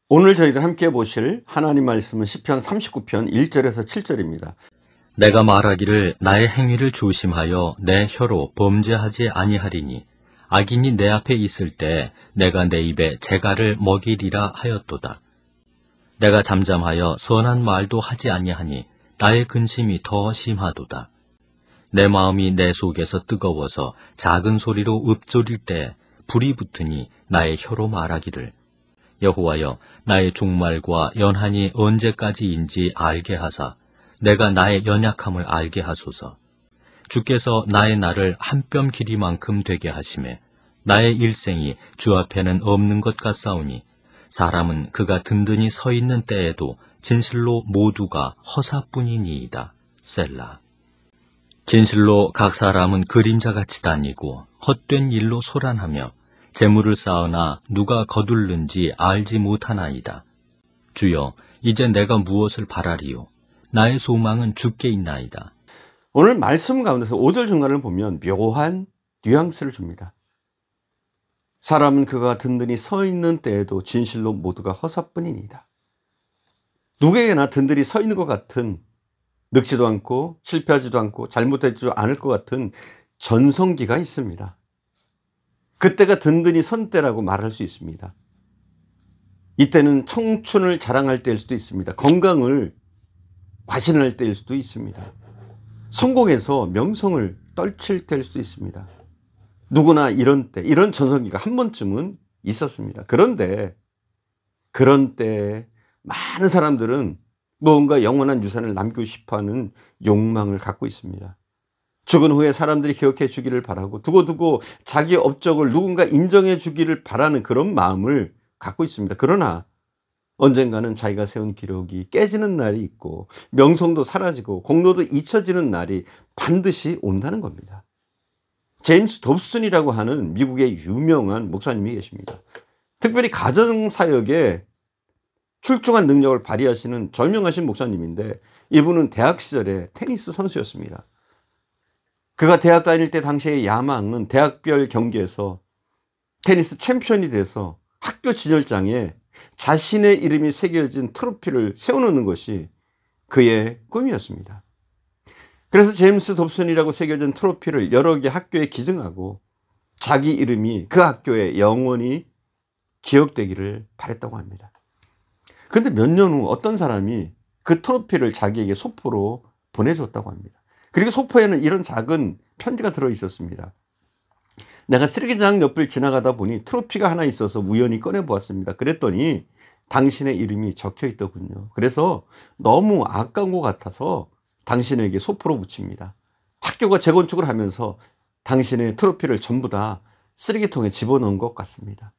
오늘 저희들 함께 보실 하나님 말씀은 시편 39편 1절에서 7절입니다. 내가 말하기를 나의 행위를 조심하여 내 혀로 범죄하지 아니하리니 악인이 내 앞에 있을 때 내가 내 입에 재갈을 먹이리라 하였도다. 내가 잠잠하여 선한 말도 하지 아니하니 나의 근심이 더 심하도다. 내 마음이 내 속에서 뜨거워서 작은 소리로 읊조릴 때 불이 붙으니 나의 혀로 말하기를 여호와여 나의 종말과 연한이 언제까지인지 알게 하사 내가 나의 연약함을 알게 하소서. 주께서 나의 날을 한 뼘 길이만큼 되게 하시매 나의 일생이 주 앞에는 없는 것 같사오니 사람은 그가 든든히 서 있는 때에도 진실로 모두가 허사뿐이니이다. 셀라. 진실로 각 사람은 그림자같이 다니고 헛된 일로 소란하며 재물을 쌓으나 누가 거둘는지 알지 못하나이다. 주여, 이제 내가 무엇을 바라리요? 나의 소망은 주께 있나이다. 오늘 말씀 가운데서 5절 중간을 보면 묘한 뉘앙스를 줍니다. 사람은 그가 든든히 서 있는 때에도 진실로 모두가 허사뿐이니이다. 누구에게나 든든히 서 있는 것 같은, 늙지도 않고 실패하지도 않고 잘못되지도 않을 것 같은 전성기가 있습니다. 그때가 든든히 선 때라고 말할 수 있습니다. 이때는 청춘을 자랑할 때일 수도 있습니다. 건강을 과신할 때일 수도 있습니다. 성공해서 명성을 떨칠 때일 수도 있습니다. 누구나 이런 때, 이런 전성기가 한 번쯤은 있었습니다. 그런데 그런 때에 많은 사람들은 무언가 영원한 유산을 남기고 싶어하는 욕망을 갖고 있습니다. 죽은 후에 사람들이 기억해 주기를 바라고 두고두고 자기 업적을 누군가 인정해 주기를 바라는 그런 마음을 갖고 있습니다. 그러나 언젠가는 자기가 세운 기록이 깨지는 날이 있고 명성도 사라지고 공로도 잊혀지는 날이 반드시 온다는 겁니다. 제임스 dobson이라고 하는 미국의 유명한 목사님이 계십니다. 특별히 가정사역에 출중한 능력을 발휘하시는 절명하신 목사님인데 이분은 대학 시절에 테니스 선수였습니다. 그가 대학 다닐 때 당시의 야망은 대학별 경기에서 테니스 챔피언이 돼서 학교 진열장에 자신의 이름이 새겨진 트로피를 세워놓는 것이 그의 꿈이었습니다. 그래서 제임스 dobson이라고 새겨진 트로피를 여러 개 학교에 기증하고 자기 이름이 그 학교에 영원히 기억되기를 바랬다고 합니다. 그런데 몇 년 후 어떤 사람이 그 트로피를 자기에게 소포로 보내줬다고 합니다. 그리고 소포에는 이런 작은 편지가 들어 있었습니다. 내가 쓰레기장 옆을 지나가다 보니 트로피가 하나 있어서 우연히 꺼내 보았습니다. 그랬더니 당신의 이름이 적혀 있더군요. 그래서 너무 아까운 것 같아서 당신에게 소포로 붙입니다. 학교가 재건축을 하면서 당신의 트로피를 전부 다 쓰레기통에 집어넣은 것 같습니다.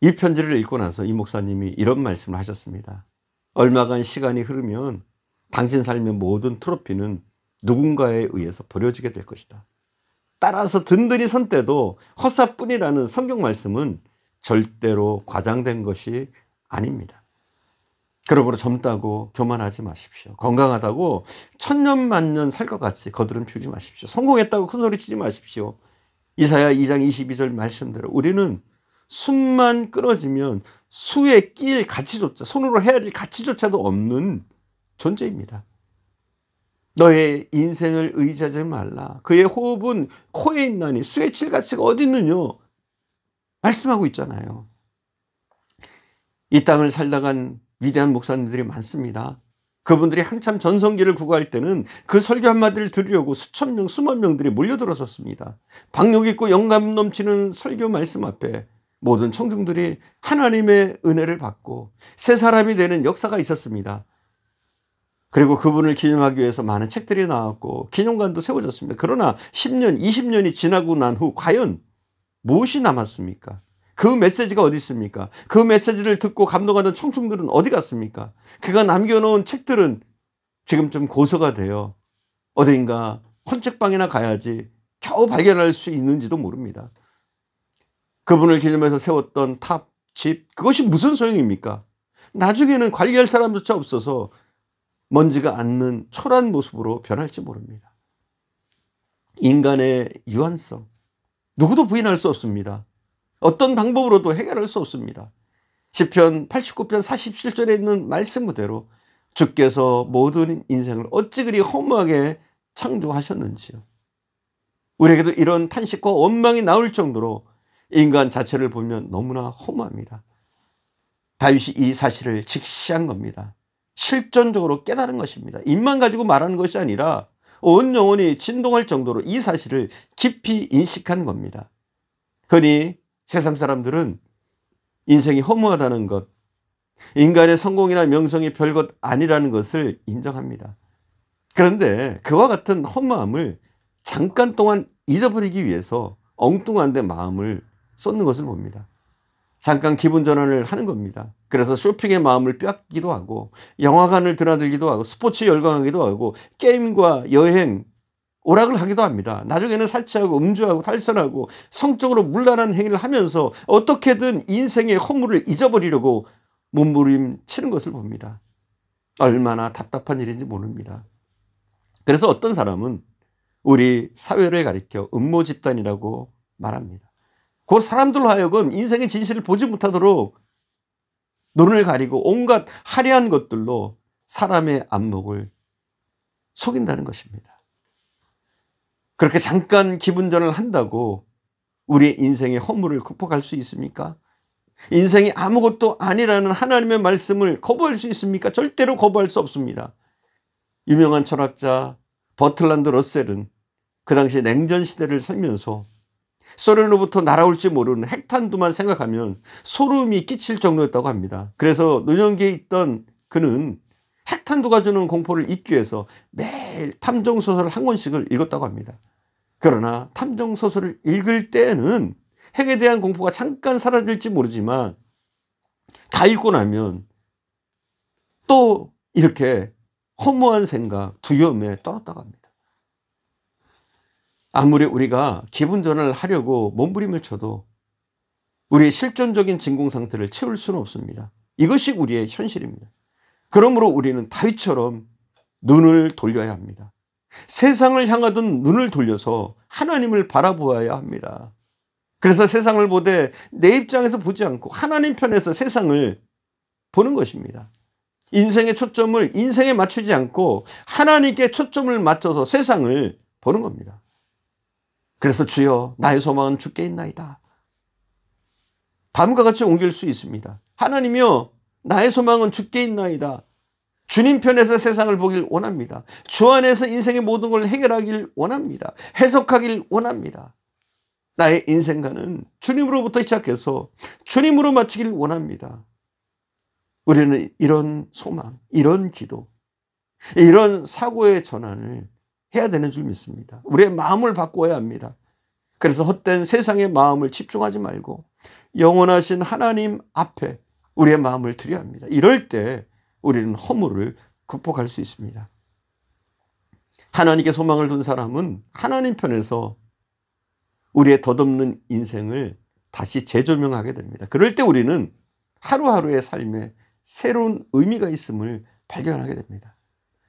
이 편지를 읽고 나서 이 목사님이 이런 말씀을 하셨습니다. 얼마간 시간이 흐르면 당신 삶의 모든 트로피는 누군가에 의해서 버려지게 될 것이다. 따라서 든든히 선 때도 헛사뿐이라는 성경 말씀은 절대로 과장된 것이 아닙니다. 그러므로 젊다고 교만하지 마십시오. 건강하다고 천년만년 살 것 같이 거드름 피우지 마십시오. 성공했다고 큰소리 치지 마십시오. 이사야 2장 22절 말씀대로 우리는 숨만 끊어지면 수에 끼일 가치조차, 손으로 헤아릴 가치조차도 없는 존재입니다. 너의 인생을 의지하지 말라. 그의 호흡은 코에 있나니 수에 칠 가치가 어디 있느냐 말씀하고 있잖아요. 이 땅을 살다간 위대한 목사님들이 많습니다. 그분들이 한참 전성기를 구가할 때는 그 설교 한마디를 들으려고 수천 명, 수만 명들이 몰려들었었습니다. 박력 있고 영감 넘치는 설교 말씀 앞에 모든 청중들이 하나님의 은혜를 받고 새 사람이 되는 역사가 있었습니다. 그리고 그분을 기념하기 위해서 많은 책들이 나왔고 기념관도 세워졌습니다. 그러나 10년, 20년이 지나고 난 후 과연 무엇이 남았습니까? 그 메시지가 어디 있습니까? 그 메시지를 듣고 감동하던 청중들은 어디 갔습니까? 그가 남겨놓은 책들은 지금쯤 고서가 되어 어딘가 헌책방이나 가야지 겨우 발견할 수 있는지도 모릅니다. 그분을 기념해서 세웠던 탑, 집, 그것이 무슨 소용입니까? 나중에는 관리할 사람조차 없어서 먼지가 앉는 초라한 모습으로 변할지 모릅니다. 인간의 유한성, 누구도 부인할 수 없습니다. 어떤 방법으로도 해결할 수 없습니다. 시편 89편 47절에 있는 말씀 그대로 주께서 모든 인생을 어찌 그리 허무하게 창조하셨는지요. 우리에게도 이런 탄식과 원망이 나올 정도로 인간 자체를 보면 너무나 허무합니다. 다윗이 이 사실을 직시한 겁니다. 실존적으로 깨달은 것입니다. 입만 가지고 말하는 것이 아니라 온 영혼이 진동할 정도로 이 사실을 깊이 인식한 겁니다. 흔히 세상 사람들은 인생이 허무하다는 것, 인간의 성공이나 명성이 별것 아니라는 것을 인정합니다. 그런데 그와 같은 허무함을 잠깐 동안 잊어버리기 위해서 엉뚱한 데 마음을 쏟는 것을 봅니다. 잠깐 기분 전환을 하는 겁니다. 그래서 쇼핑의 마음을 빼앗기도 하고 영화관을 드나들기도 하고 스포츠에 열광하기도 하고 게임과 여행, 오락을 하기도 합니다. 나중에는 살취하고 음주하고 탈선하고 성적으로 문란한 행위를 하면서 어떻게든 인생의 허물을 잊어버리려고 몸부림치는 것을 봅니다. 얼마나 답답한 일인지 모릅니다. 그래서 어떤 사람은 우리 사회를 가리켜 음모 집단이라고 말합니다. 그 사람들로 하여금 인생의 진실을 보지 못하도록 눈을 가리고 온갖 화려한 것들로 사람의 안목을 속인다는 것입니다. 그렇게 잠깐 기분 전환을 한다고 우리의 인생의 허물을 극복할 수 있습니까? 인생이 아무것도 아니라는 하나님의 말씀을 거부할 수 있습니까? 절대로 거부할 수 없습니다. 유명한 철학자 버틀란드 러셀은 그 당시 냉전 시대를 살면서 소련으로부터 날아올지 모르는 핵탄두만 생각하면 소름이 끼칠 정도였다고 합니다. 그래서 노년기에 있던 그는 핵탄두가 주는 공포를 잊기 위해서 매일 탐정소설 한 권씩을 읽었다고 합니다. 그러나 탐정소설을 읽을 때에는 핵에 대한 공포가 잠깐 사라질지 모르지만 다 읽고 나면 또 이렇게 허무한 생각, 두려움에 떨었다고 합니다. 아무리 우리가 기분 전환을 하려고 몸부림을 쳐도 우리의 실존적인 진공 상태를 채울 수는 없습니다. 이것이 우리의 현실입니다. 그러므로 우리는 다윗처럼 눈을 돌려야 합니다. 세상을 향하던 눈을 돌려서 하나님을 바라보아야 합니다. 그래서 세상을 보되 내 입장에서 보지 않고 하나님 편에서 세상을 보는 것입니다. 인생의 초점을 인생에 맞추지 않고 하나님께 초점을 맞춰서 세상을 보는 겁니다. 그래서 주여 나의 소망은 주께 있나이다. 다음과 같이 옮길 수 있습니다. 하나님이여 나의 소망은 주께 있나이다. 주님 편에서 세상을 보길 원합니다. 주 안에서 인생의 모든 걸 해결하길 원합니다. 해석하길 원합니다. 나의 인생관은 주님으로부터 시작해서 주님으로 마치길 원합니다. 우리는 이런 소망, 이런 기도, 이런 사고의 전환을 해야 되는 줄 믿습니다. 우리의 마음을 바꿔야 합니다. 그래서 헛된 세상의 마음을 집중하지 말고 영원하신 하나님 앞에 우리의 마음을 드려야 합니다. 이럴 때 우리는 허물을 극복할 수 있습니다. 하나님께 소망을 둔 사람은 하나님 편에서 우리의 덧없는 인생을 다시 재조명하게 됩니다. 그럴 때 우리는 하루하루의 삶에 새로운 의미가 있음을 발견하게 됩니다.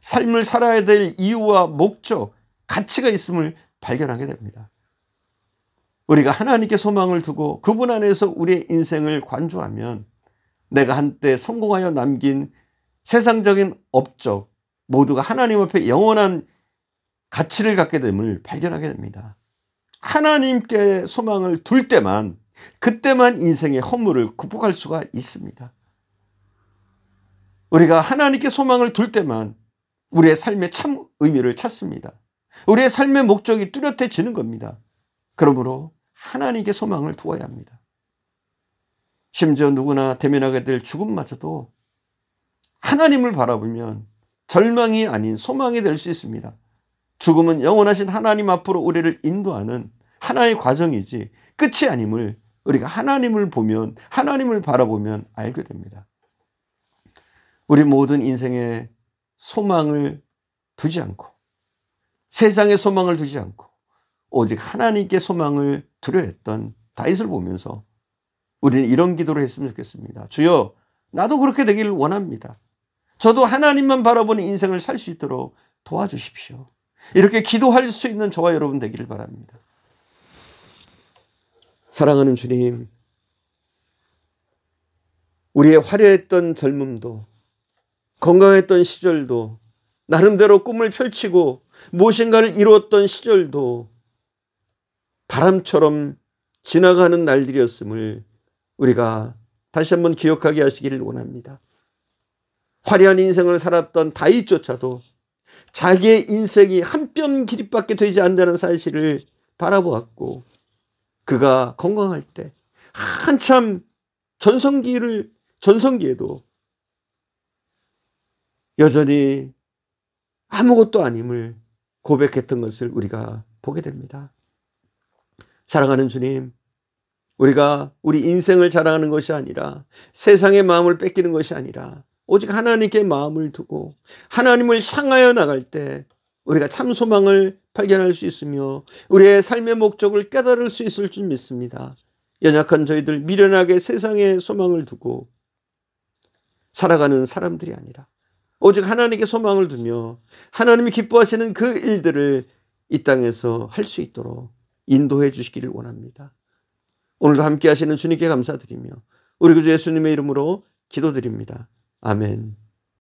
삶을 살아야 될 이유와 목적, 가치가 있음을 발견하게 됩니다. 우리가 하나님께 소망을 두고 그분 안에서 우리의 인생을 관조하면 내가 한때 성공하여 남긴 세상적인 업적 모두가 하나님 앞에 영원한 가치를 갖게 됨을 발견하게 됩니다. 하나님께 소망을 둘 때만 그때만 인생의 허물을 극복할 수가 있습니다. 우리가 하나님께 소망을 둘 때만 우리의 삶의 참 의미를 찾습니다. 우리의 삶의 목적이 뚜렷해지는 겁니다. 그러므로 하나님께 소망을 두어야 합니다. 심지어 누구나 대면하게 될 죽음마저도 하나님을 바라보면 절망이 아닌 소망이 될 수 있습니다. 죽음은 영원하신 하나님 앞으로 우리를 인도하는 하나의 과정이지 끝이 아님을 우리가 하나님을 보면, 하나님을 바라보면 알게 됩니다. 우리 모든 인생에 소망을 두지 않고 세상에 소망을 두지 않고 오직 하나님께 소망을 두려 했던 다윗을 보면서 우리는 이런 기도를 했으면 좋겠습니다. 주여 나도 그렇게 되기를 원합니다. 저도 하나님만 바라보는 인생을 살 수 있도록 도와주십시오. 이렇게 기도할 수 있는 저와 여러분 되기를 바랍니다. 사랑하는 주님, 우리의 화려했던 젊음도, 건강했던 시절도, 나름대로 꿈을 펼치고 무엇인가를 이루었던 시절도 바람처럼 지나가는 날들이었음을 우리가 다시 한번 기억하게 하시기를 원합니다. 화려한 인생을 살았던 다윗조차도 자기의 인생이 한 뼘 길이밖에 되지 않는다는 사실을 바라보았고, 그가 건강할 때 한참 전성기에도 여전히 아무것도 아님을 고백했던 것을 우리가 보게 됩니다. 사랑하는 주님, 우리가 우리 인생을 자랑하는 것이 아니라, 세상의 마음을 뺏기는 것이 아니라 오직 하나님께 마음을 두고 하나님을 향하여 나갈 때 우리가 참 소망을 발견할 수 있으며 우리의 삶의 목적을 깨달을 수 있을 줄 믿습니다. 연약한 저희들, 미련하게 세상에 소망을 두고 살아가는 사람들이 아니라 오직 하나님께 소망을 두며 하나님이 기뻐하시는 그 일들을 이 땅에서 할 수 있도록 인도해 주시기를 원합니다. 오늘도 함께 하시는 주님께 감사드리며 우리 구주 예수님의 이름으로 기도드립니다. 아멘.